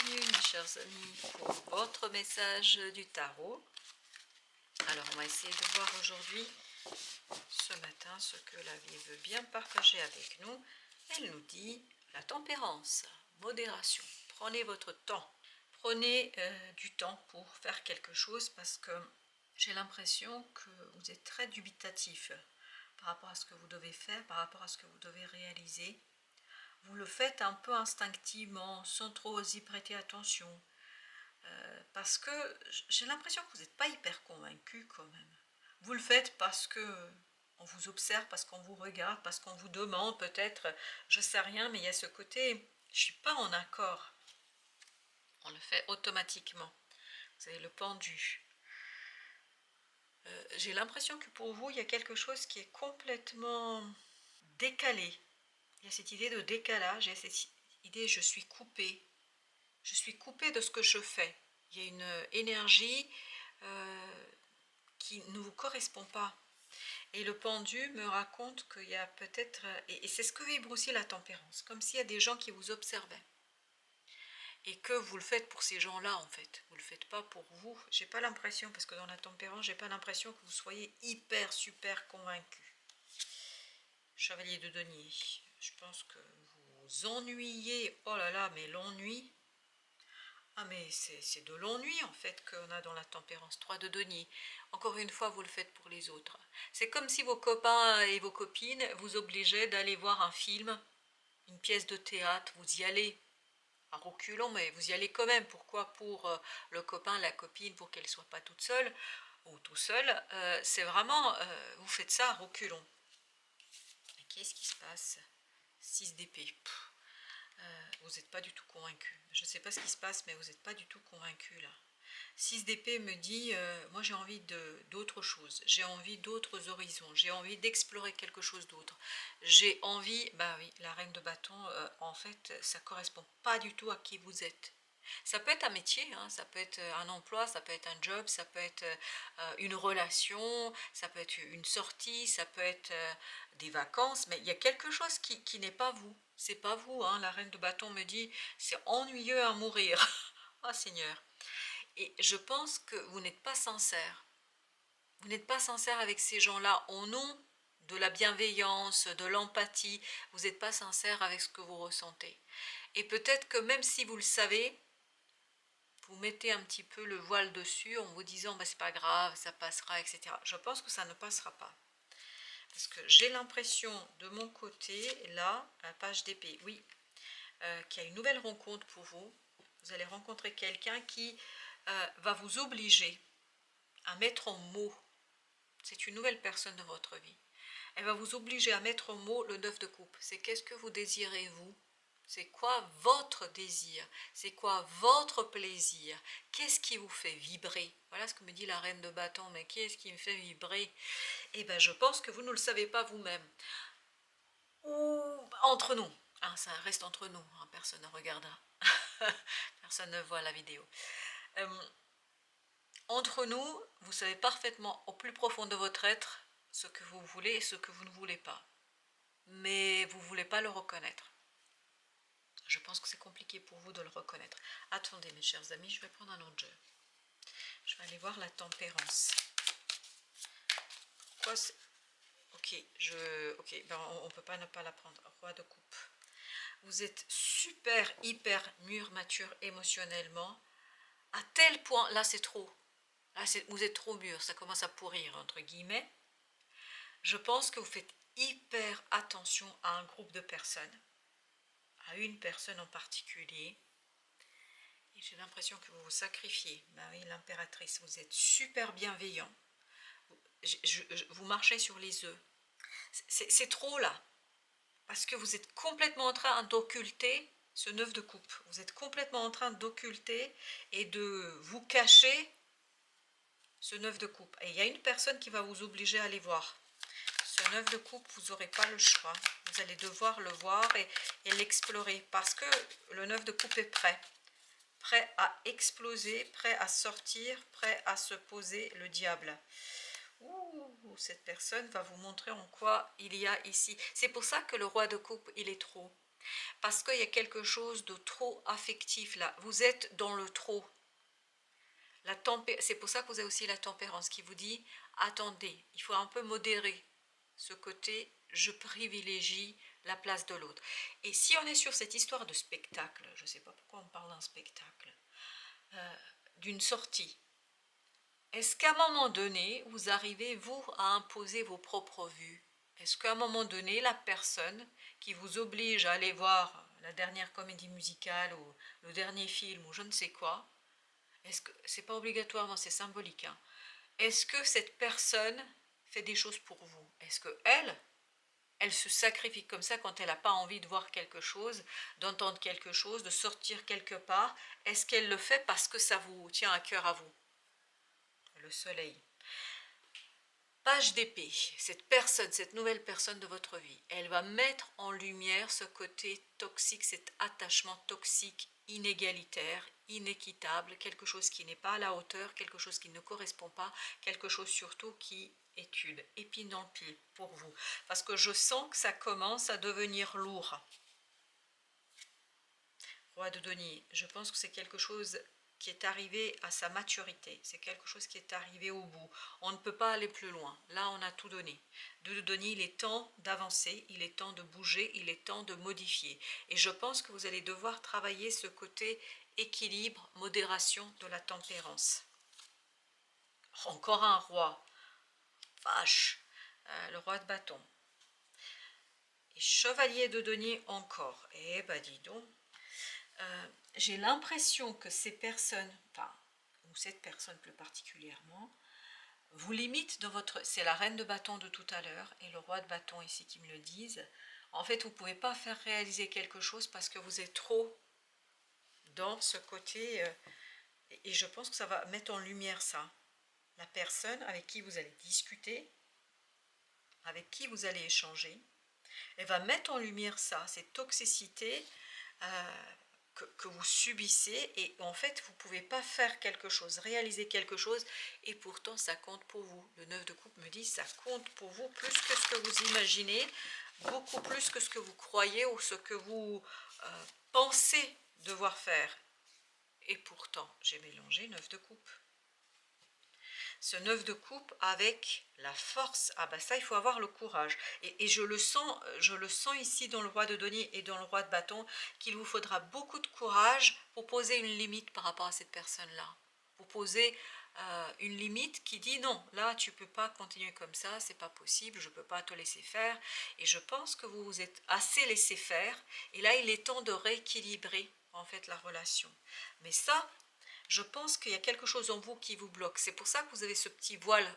bienvenue mes chers amis pour votre message du tarot. Alors on va essayer de voir aujourd'hui, ce matin, ce que la vie veut bien partager avec nous. Elle nous dit la tempérance, modération, prenez votre temps. Prenez du temps pour faire quelque chose parce que j'ai l'impression que vous êtes très dubitatif par rapport à ce que vous devez faire, par rapport à ce que vous devez réaliser. Vous le faites un peu instinctivement, sans trop y prêter attention. Parce que j'ai l'impression que vous n'êtes pas hyper convaincu quand même. Vous le faites parce que on vous observe, parce qu'on vous regarde, parce qu'on vous demande peut-être, je sais rien, mais il y a ce côté, je suis pas en accord. On le fait automatiquement. Vous avez le pendu. J'ai l'impression que pour vous, il y a quelque chose qui est complètement décalé. Il y a cette idée de décalage, il y a cette idée je suis coupée. Je suis coupée de ce que je fais. Il y a une énergie qui ne vous correspond pas. Et le pendu me raconte qu'il y a peut-être, et c'est ce que vibre aussi la tempérance, comme s'il y a des gens qui vous observaient. Et que vous le faites pour ces gens-là en fait, vous ne le faites pas pour vous. J'ai pas l'impression, parce que dans la tempérance, j'ai pas l'impression que vous soyez hyper super convaincu. Chevalier de denier, je pense que vous vous ennuyez, oh là là, mais l'ennui. Ah mais c'est de l'ennui en fait qu'on a dans la tempérance. 3 de denier. Encore une fois, vous le faites pour les autres. C'est comme si vos copains et vos copines vous obligeaient d'aller voir un film, une pièce de théâtre. Vous y allez à reculons, mais vous y allez quand même. Pourquoi? Pour le copain, la copine, pour qu'elle ne soit pas toute seule ou tout seul. C'est vraiment, vous faites ça à reculons. Qu'est-ce qui se passe? 6 d'épée. Vous n'êtes pas du tout convaincu. Je ne sais pas ce qui se passe, mais vous n'êtes pas du tout convaincu là. 6 d'épée me dit, moi j'ai envie d'autre chose, j'ai envie d'autres horizons, j'ai envie d'explorer quelque chose d'autre. J'ai envie, bah oui, la reine de bâton, en fait, ça ne correspond pas du tout à qui vous êtes. Ça peut être un métier, hein, ça peut être un emploi, ça peut être un job, ça peut être une relation, ça peut être une sortie, ça peut être des vacances, mais il y a quelque chose qui n'est pas vous. C'est pas vous, hein. La reine de bâton me dit, c'est ennuyeux à mourir. Oh Seigneur. Et je pense que vous n'êtes pas sincère. Vous n'êtes pas sincère avec ces gens-là au nom de la bienveillance, de l'empathie. Vous n'êtes pas sincère avec ce que vous ressentez. Et peut-être que même si vous le savez, vous mettez un petit peu le voile dessus en vous disant bah, c'est pas grave, ça passera, etc. Je pense que ça ne passera pas. Parce que j'ai l'impression de mon côté, là, la page d'épée, oui, qu'il y a une nouvelle rencontre pour vous. Vous allez rencontrer quelqu'un qui va vous obliger à mettre en mots. C'est une nouvelle personne dans votre vie. Elle va vous obliger à mettre en mots le 9 de coupe. C'est qu'est-ce que vous désirez vous? C'est quoi votre désir? C'est quoi votre plaisir? Qu'est-ce qui vous fait vibrer? Voilà ce que me dit la reine de bâton. Mais qu'est-ce qui me fait vibrer? Eh bien, je pense que vous ne le savez pas vous-même. Ou entre nous. Hein, ça reste entre nous. Hein, personne ne regardera. Personne ne voit la vidéo. Entre nous, vous savez parfaitement au plus profond de votre être ce que vous voulez et ce que vous ne voulez pas. Mais vous ne voulez pas le reconnaître. Je pense que c'est compliqué pour vous de le reconnaître. Attendez mes chers amis, je vais prendre un autre jeu. Je vais aller voir la tempérance. Pourquoi c'est... Ok, ben on ne peut pas ne pas la prendre. Roi de coupe. Vous êtes super, hyper mûr, mature émotionnellement. À tel point, là c'est trop. Là vous êtes trop mûr, ça commence à pourrir, entre guillemets. Je pense que vous faites hyper attention à un groupe de personnes. À une personne en particulier. Et j'ai l'impression que vous vous sacrifiez. Ben oui, l'impératrice, vous êtes super bienveillant. Vous marchez sur les œufs. C'est trop là. Parce que vous êtes complètement en train d'occulter ce 9 de coupe. Vous êtes complètement en train d'occulter et de vous cacher ce 9 de coupe. Et il y a une personne qui va vous obliger à aller voir. Ce 9 de coupe, vous n'aurez pas le choix. Vous allez devoir le voir et l'explorer. Parce que le 9 de coupe est prêt. Prêt à exploser, prêt à sortir, prêt à se poser le diable. Ouh, cette personne va vous montrer en quoi il y a ici. C'est pour ça que le roi de coupe, il est trop. Parce qu'il y a quelque chose de trop affectif là. Vous êtes dans le trop. C'est pour ça que vous avez aussi la tempérance qui vous dit, attendez, il faut un peu modérer ce côté, je privilégie la place de l'autre. Et si on est sur cette histoire de spectacle, je ne sais pas pourquoi on parle d'un spectacle, d'une sortie, est-ce qu'à un moment donné, vous arrivez, vous, à imposer vos propres vues? Est-ce qu'à un moment donné, la personne qui vous oblige à aller voir la dernière comédie musicale ou le dernier film ou je ne sais quoi, est-ce que c'est pas obligatoirement, c'est symbolique, hein, est-ce que cette personne fait des choses pour vous? Est-ce que elle se sacrifie comme ça quand elle n'a pas envie de voir quelque chose, d'entendre quelque chose, de sortir quelque part? Est-ce qu'elle le fait parce que ça vous tient à cœur à vous? Le soleil. Page d'épée, cette personne, cette nouvelle personne de votre vie, elle va mettre en lumière ce côté toxique, cet attachement toxique, inégalitaire, inéquitable, quelque chose qui n'est pas à la hauteur, quelque chose qui ne correspond pas, quelque chose surtout qui est une épine dans le pied pour vous. Parce que je sens que ça commence à devenir lourd. Roi de denier, je pense que c'est quelque chose qui est arrivé à sa maturité, c'est quelque chose qui est arrivé au bout. On ne peut pas aller plus loin, là on a tout donné. De denier, il est temps d'avancer, il est temps de bouger, il est temps de modifier. Et je pense que vous allez devoir travailler ce côté équilibre, modération de la tempérance. Encore un roi, vache, le roi de bâton. Et chevalier de denier encore, eh ben dis donc. J'ai l'impression que ces personnes, enfin, ou cette personne plus particulièrement, vous limite dans votre... C'est la reine de bâton de tout à l'heure et le roi de bâton ici qui me le disent. En fait, vous ne pouvez pas faire réaliser quelque chose parce que vous êtes trop dans ce côté... et je pense que ça va mettre en lumière ça. La personne avec qui vous allez discuter, avec qui vous allez échanger, elle va mettre en lumière ça, cette toxicité... que vous subissez et en fait vous ne pouvez pas faire quelque chose, réaliser quelque chose et pourtant ça compte pour vous. Le 9 de coupe me dit ça compte pour vous plus que ce que vous imaginez, beaucoup plus que ce que vous croyez ou ce que vous pensez devoir faire. Et pourtant j'ai mélangé 9 de coupe. Ce 9 de coupe avec la force, ah bah ça il faut avoir le courage. Et je le sens ici dans le roi de denier et dans le roi de bâton, qu'il vous faudra beaucoup de courage pour poser une limite par rapport à cette personne-là. Pour poser une limite qui dit non, là tu ne peux pas continuer comme ça, c'est pas possible, je ne peux pas te laisser faire. Et je pense que vous vous êtes assez laissé faire, et là il est temps de rééquilibrer en fait la relation. Mais ça, je pense qu'il y a quelque chose en vous qui vous bloque. C'est pour ça que vous avez ce petit voile,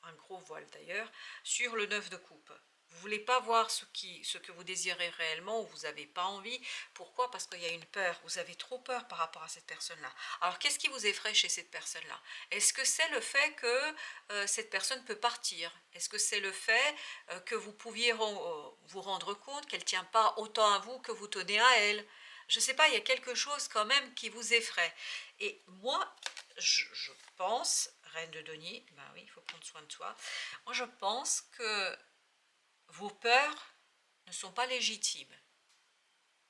un gros voile d'ailleurs, sur le 9 de coupe. Vous ne voulez pas voir ce que vous désirez réellement ou vous n'avez pas envie. Pourquoi? Parce qu'il y a une peur. Vous avez trop peur par rapport à cette personne-là. Alors, qu'est-ce qui vous effraie chez cette personne-là? Est-ce que c'est le fait que cette personne peut partir? Est-ce que c'est le fait que vous pouviez vous rendre compte qu'elle ne tient pas autant à vous que vous tenez à elle? Je ne sais pas, il y a quelque chose quand même qui vous effraie. Et moi, je pense, reine de denier, ben oui, il faut prendre soin de soi. Moi, je pense que vos peurs ne sont pas légitimes.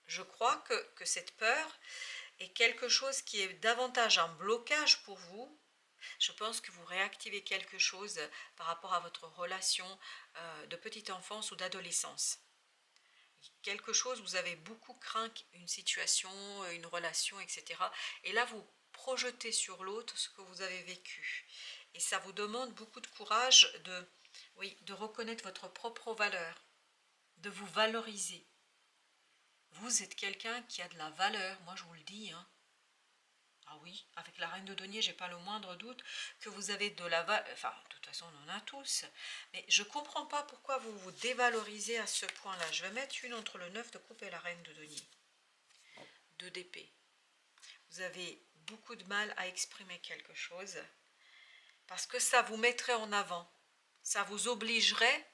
Je crois que cette peur est quelque chose qui est davantage un blocage pour vous. Je pense que vous réactivez quelque chose par rapport à votre relation de petite enfance ou d'adolescence. Quelque chose, vous avez beaucoup craint une situation, une relation, etc. Et là, vous projetez sur l'autre ce que vous avez vécu. Et ça vous demande beaucoup de courage de reconnaître votre propre valeur, de vous valoriser. Vous êtes quelqu'un qui a de la valeur, moi je vous le dis. Hein. Ah oui, avec la reine de denier, j'ai pas le moindre doute que vous avez de la valeur. Enfin, de toute façon, on en a tous. Mais je comprends pas pourquoi vous vous dévalorisez à ce point-là. Je vais mettre une entre le 9 de coupe et la reine de denier. 2 d'épée. Vous avez beaucoup de mal à exprimer quelque chose parce que ça vous mettrait en avant. Ça vous obligerait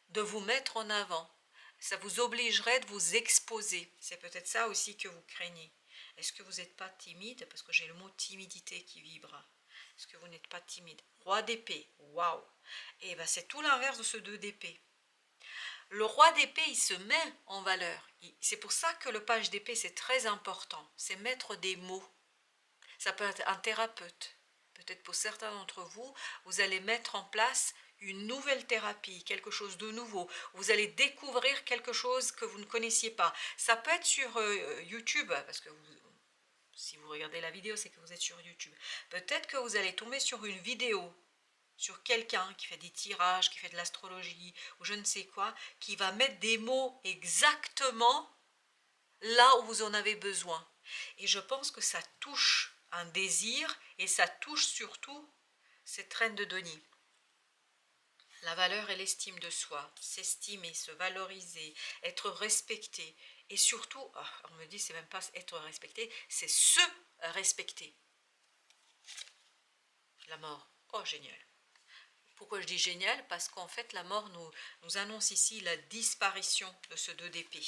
de vous mettre en avant. Ça vous obligerait de vous exposer. C'est peut-être ça aussi que vous craignez. Est-ce que vous n'êtes pas timide? Parce que j'ai le mot timidité qui vibre. Est-ce que vous n'êtes pas timide? Roi d'épée, waouh! Et bien c'est tout l'inverse de ce 2 d'épée. le roi d'épée, il se met en valeur. C'est pour ça que le page d'épée, c'est très important. C'est mettre des mots. Ça peut être un thérapeute. Peut-être pour certains d'entre vous, vous allez mettre en place une nouvelle thérapie, quelque chose de nouveau. Vous allez découvrir quelque chose que vous ne connaissiez pas. Ça peut être sur YouTube, parce que si vous regardez la vidéo, c'est que vous êtes sur YouTube. Peut-être que vous allez tomber sur une vidéo sur quelqu'un qui fait des tirages, qui fait de l'astrologie ou je ne sais quoi, qui va mettre des mots exactement là où vous en avez besoin. Et je pense que ça touche un désir et ça touche surtout cette reine de denier. La valeur et l'estime de soi, s'estimer, se valoriser, être respecté et surtout, on me dit c'est même pas être respecté, c'est se respecter. La mort, oh génial. Pourquoi je dis génial? Parce qu'en fait la mort nous annonce ici la disparition de ce 2 d'épée.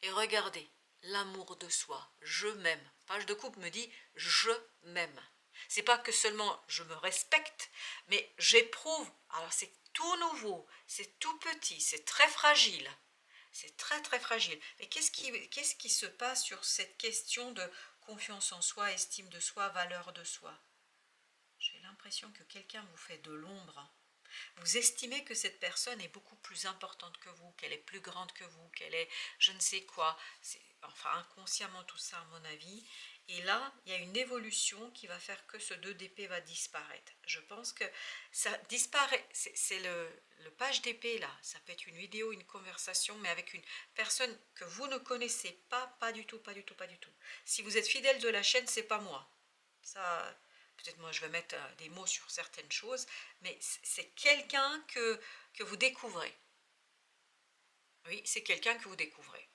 Et regardez, l'amour de soi, je m'aime. Page de coupe me dit je m'aime. C'est pas que seulement je me respecte, mais j'éprouve. Alors c'est tout nouveau, c'est tout petit, c'est très fragile. C'est très très fragile. Mais qu'est-ce qui se passe sur cette question de confiance en soi, estime de soi, valeur de soi? J'ai l'impression que quelqu'un vous fait de l'ombre. Vous estimez que cette personne est beaucoup plus importante que vous, qu'elle est plus grande que vous, qu'elle est je ne sais quoi. C'est enfin inconsciemment tout ça à mon avis. Et là, il y a une évolution qui va faire que ce 2 d'épée va disparaître. Je pense que ça disparaît. C'est le page d'épée là. Ça peut être une vidéo, une conversation, mais avec une personne que vous ne connaissez pas, pas du tout, pas du tout, pas du tout. Si vous êtes fidèle de la chaîne, c'est pas moi. Ça, peut-être moi je vais mettre des mots sur certaines choses, mais c'est quelqu'un que vous découvrez. Oui, c'est quelqu'un que vous découvrez.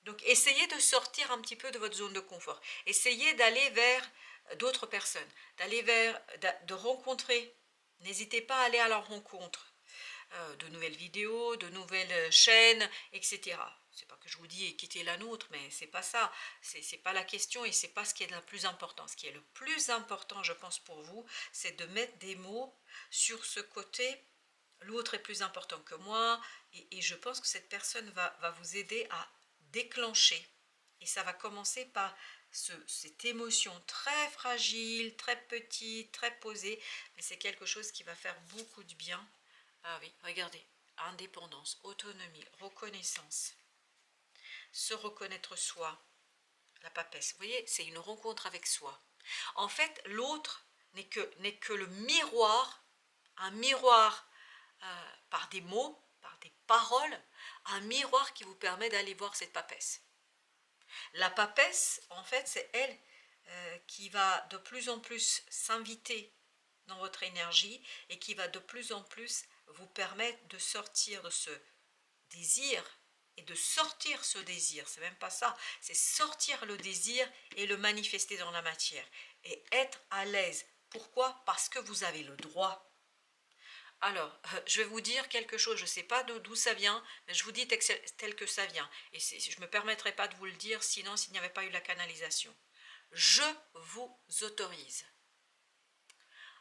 Donc essayez de sortir un petit peu de votre zone de confort. Essayez d'aller vers d'autres personnes, de rencontrer. N'hésitez pas à aller à leur rencontre. De nouvelles vidéos, de nouvelles chaînes, etc. C'est pas que je vous dis quittez la nôtre, mais c'est pas ça. C'est pas la question et c'est pas ce qui est le plus important. Ce qui est le plus important, je pense, pour vous, c'est de mettre des mots sur ce côté. L'autre est plus important que moi et je pense que cette personne va vous aider à déclencher. Et ça va commencer par cette émotion très fragile, très petite, très posée, mais c'est quelque chose qui va faire beaucoup de bien. Ah oui, regardez, indépendance, autonomie, reconnaissance, se reconnaître soi, la papesse. Vous voyez, c'est une rencontre avec soi. En fait, l'autre n'est que le miroir, un miroir par des mots, par des paroles, un miroir qui vous permet d'aller voir cette papesse. La papesse, en fait, c'est elle qui va de plus en plus s'inviter dans votre énergie et qui va de plus en plus vous permettre de sortir de ce désir et de sortir ce désir. C'est même pas ça, c'est sortir le désir et le manifester dans la matière et être à l'aise. Pourquoi? Parce que vous avez le droit. Alors, je vais vous dire quelque chose, je ne sais pas d'où ça vient, mais je vous dis tel que ça vient. Et je ne me permettrai pas de vous le dire, sinon s'il n'y avait pas eu la canalisation. Je vous autorise.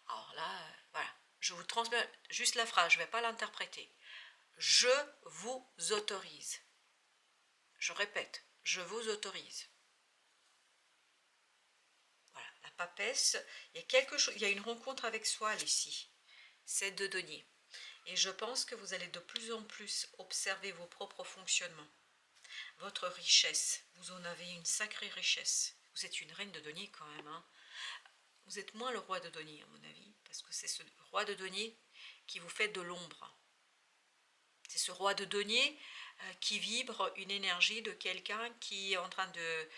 Alors là, voilà, je vous transmets juste la phrase, je ne vais pas l'interpréter. Je vous autorise. Je répète, je vous autorise. Voilà, la papesse, il y a quelque chose, il y a une rencontre avec soi ici. C'est de denier. Et je pense que vous allez de plus en plus observer vos propres fonctionnements, votre richesse. Vous en avez une sacrée richesse. Vous êtes une reine de denier quand même. Hein. Vous êtes moins le roi de denier à mon avis, parce que c'est ce roi de denier qui vous fait de l'ombre. C'est ce roi de denier qui vibre une énergie de quelqu'un qui est en train de...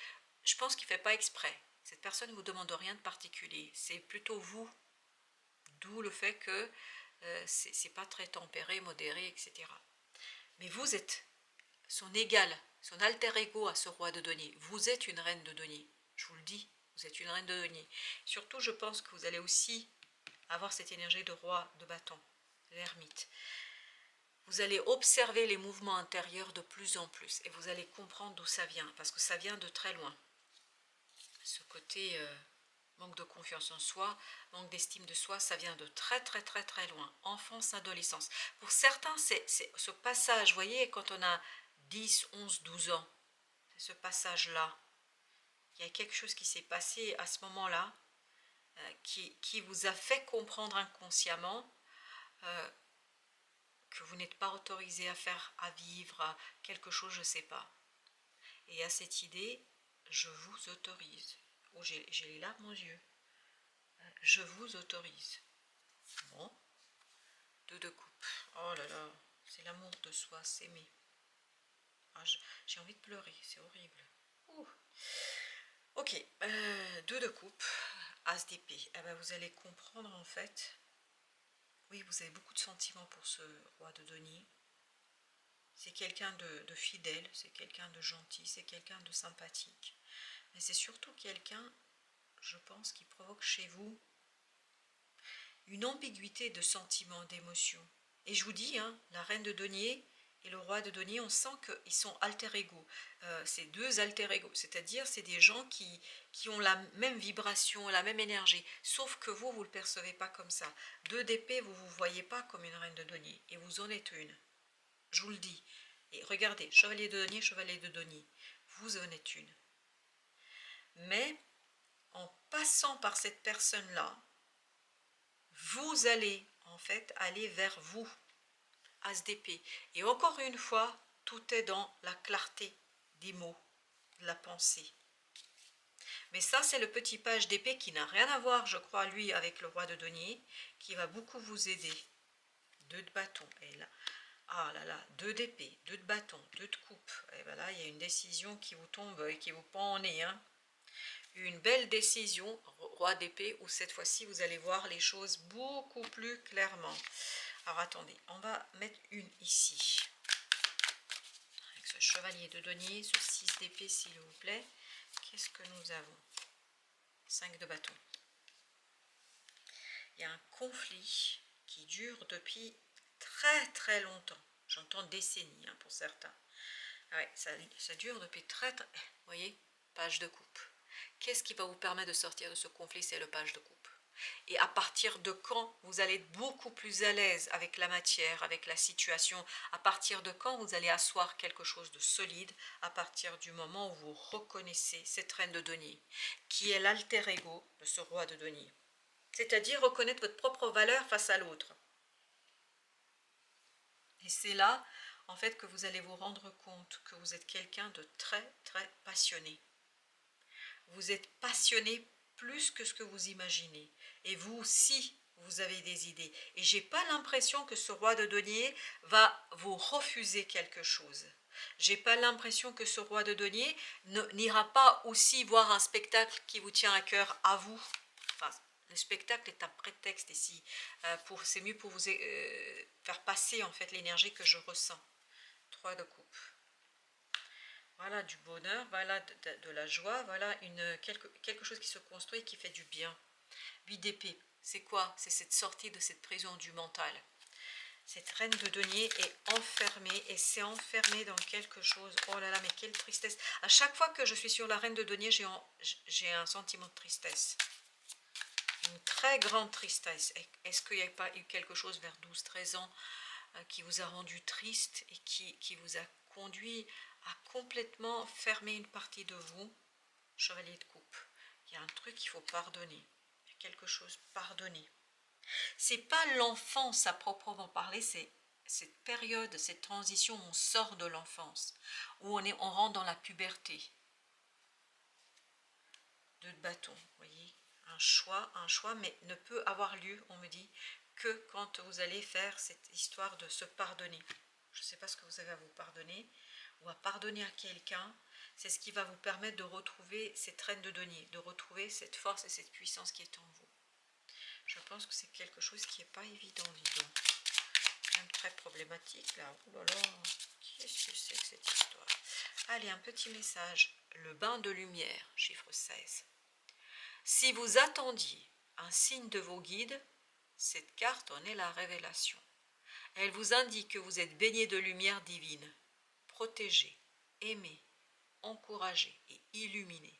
Je pense qu'il ne fait pas exprès. Cette personne ne vous demande rien de particulier. C'est plutôt vous. D'où le fait que c'est pas très tempéré, modéré, etc. Mais vous êtes son égal, son alter ego à ce roi de denier. Vous êtes une reine de denier. Je vous le dis, vous êtes une reine de denier. Surtout, je pense que vous allez aussi avoir cette énergie de roi de bâton, l'ermite. Vous allez observer les mouvements intérieurs de plus en plus et vous allez comprendre d'où ça vient, parce que ça vient de très loin. Ce côté Manque de confiance en soi, manque d'estime de soi, ça vient de très très très très loin. Enfance, adolescence. Pour certains, c'est ce passage, vous voyez, quand on a 10, 11, 12 ans, c'est ce passage-là. Il y a quelque chose qui s'est passé à ce moment-là, qui vous a fait comprendre inconsciemment euh, que vous n'êtes pas autorisé à faire, à vivre quelque chose, je ne sais pas. Et à cette idée, je vous autorise. Oh, j'ai les larmes aux yeux. Je vous autorise. Bon, deux de coupe. Oh là là, c'est l'amour de soi, s'aimer. Ah, j'ai envie de pleurer, c'est horrible. Ouh. Ok, deux de coupe, as d'épée. Eh ben, vous allez comprendre en fait. Oui, vous avez beaucoup de sentiments pour ce roi de denier. C'est quelqu'un de fidèle, c'est quelqu'un de gentil, c'est quelqu'un de sympathique. Mais c'est surtout quelqu'un, je pense, qui provoque chez vous une ambiguïté de sentiments, d'émotions. Et je vous dis, hein, la reine de denier et le roi de denier, on sent qu'ils sont alter ego. C'est deux alter ego, c'est-à-dire c'est des gens qui ont la même vibration, la même énergie. Sauf que vous ne le percevez pas comme ça. Deux d'épée, vous ne vous voyez pas comme une reine de denier. Et vous en êtes une. Je vous le dis. Et regardez, chevalier de denier. Vous en êtes une. Mais en passant par cette personne-là, vous allez en fait aller vers vous, as d'épée. Et encore une fois, tout est dans la clarté des mots, de la pensée. Mais ça, c'est le petit page d'épée qui n'a rien à voir, je crois, lui, avec le roi de denier, qui va beaucoup vous aider. Deux de bâton. Et là, ah là là, deux d'épée, deux de bâton, deux de coupe. Et bien là, il y a une décision qui vous tombe et qui vous pend au nez. Hein. Une belle décision, roi d'épée, où cette fois-ci, vous allez voir les choses beaucoup plus clairement. Alors attendez, on va mettre une ici. Avec ce chevalier de denier, ce 6 d'épée, s'il vous plaît. Qu'est-ce que nous avons? 5 de bâton. Il y a un conflit qui dure depuis très très longtemps. J'entends décennies hein, pour certains. Ouais, ça dure depuis très très... Vous voyez, page de coupe. Qu'est-ce qui va vous permettre de sortir de ce conflit? C'est le page de coupe. Et à partir de quand vous allez être beaucoup plus à l'aise avec la matière, avec la situation? À partir de quand vous allez asseoir quelque chose de solide? À partir du moment où vous reconnaissez cette reine de denier, qui est l'alter ego de ce roi de denier. C'est-à-dire reconnaître votre propre valeur face à l'autre. Et c'est là, en fait, que vous allez vous rendre compte que vous êtes quelqu'un de très, très passionné. Vous êtes passionné plus que ce que vous imaginez. Et vous aussi, vous avez des idées. Et j'ai pas l'impression que ce roi de denier va vous refuser quelque chose. J'ai pas l'impression que ce roi de denier n'ira pas aussi voir un spectacle qui vous tient à cœur à vous. Enfin, le spectacle est un prétexte ici. C'est mieux pour vous faire passer en fait l'énergie que je ressens. 3 de coupe. Voilà du bonheur, voilà de la joie, voilà quelque chose qui se construit et qui fait du bien. 8 d'épée, c'est quoi? C'est cette sortie de cette prison du mental. Cette reine de denier est enfermée et s'est enfermée dans quelque chose. Oh là là, mais quelle tristesse. À chaque fois que je suis sur la reine de denier, j'ai un sentiment de tristesse. Une très grande tristesse. Est-ce qu'il n'y a pas eu quelque chose vers 12-13 ans qui vous a rendu triste et qui vous a conduit à complètement fermer une partie de vous? Chevalier de coupe. Il y a un truc qu'il faut pardonner. Il y a quelque chose pardonner. C'est pas l'enfance à proprement parler, c'est cette période, cette transition où on sort de l'enfance, où on rentre dans la puberté. Deux de bâton, vous voyez, un choix, mais ne peut avoir lieu, on me dit, que quand vous allez faire cette histoire de se pardonner. Je ne sais pas ce que vous avez à vous pardonner, ou à pardonner à quelqu'un. C'est ce qui va vous permettre de retrouver cette reine de denier, de retrouver cette force et cette puissance qui est en vous. Je pense que c'est quelque chose qui n'est pas évident, dis donc. Même très problématique, là. Oh là là, qu'est-ce que c'est que cette histoire? Allez, un petit message. Le bain de lumière, chiffre 16. Si vous attendiez un signe de vos guides, cette carte en est la révélation. Elle vous indique que vous êtes baigné de lumière divine, protégé, aimé, encouragé et illuminé.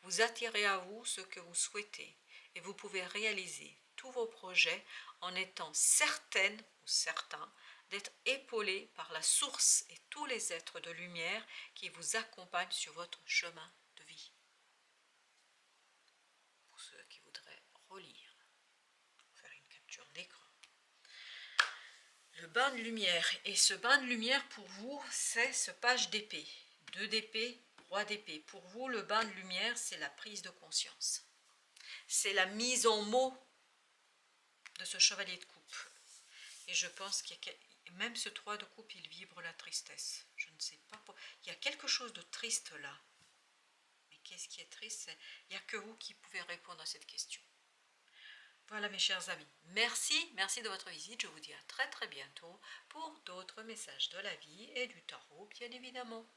Vous attirez à vous ce que vous souhaitez et vous pouvez réaliser tous vos projets en étant certaine ou certain d'être épaulé par la source et tous les êtres de lumière qui vous accompagnent sur votre chemin de vie. Pour ceux qui voudraient relire, faire une capture d'écran. Le bain de lumière. Et ce bain de lumière pour vous, c'est ce page d'épée. 2 d'épée, roi d'épée. Pour vous, le bain de lumière, c'est la prise de conscience. C'est la mise en mots de ce chevalier de coupe. Et je pense qu'il y a même ce 3 de coupe, il vibre la tristesse. Je ne sais pas. Il y a quelque chose de triste là. Mais qu'est-ce qui est triste? Il n'y a que vous qui pouvez répondre à cette question. Voilà mes chers amis, merci de votre visite, je vous dis à très bientôt pour d'autres messages de la vie et du tarot bien évidemment.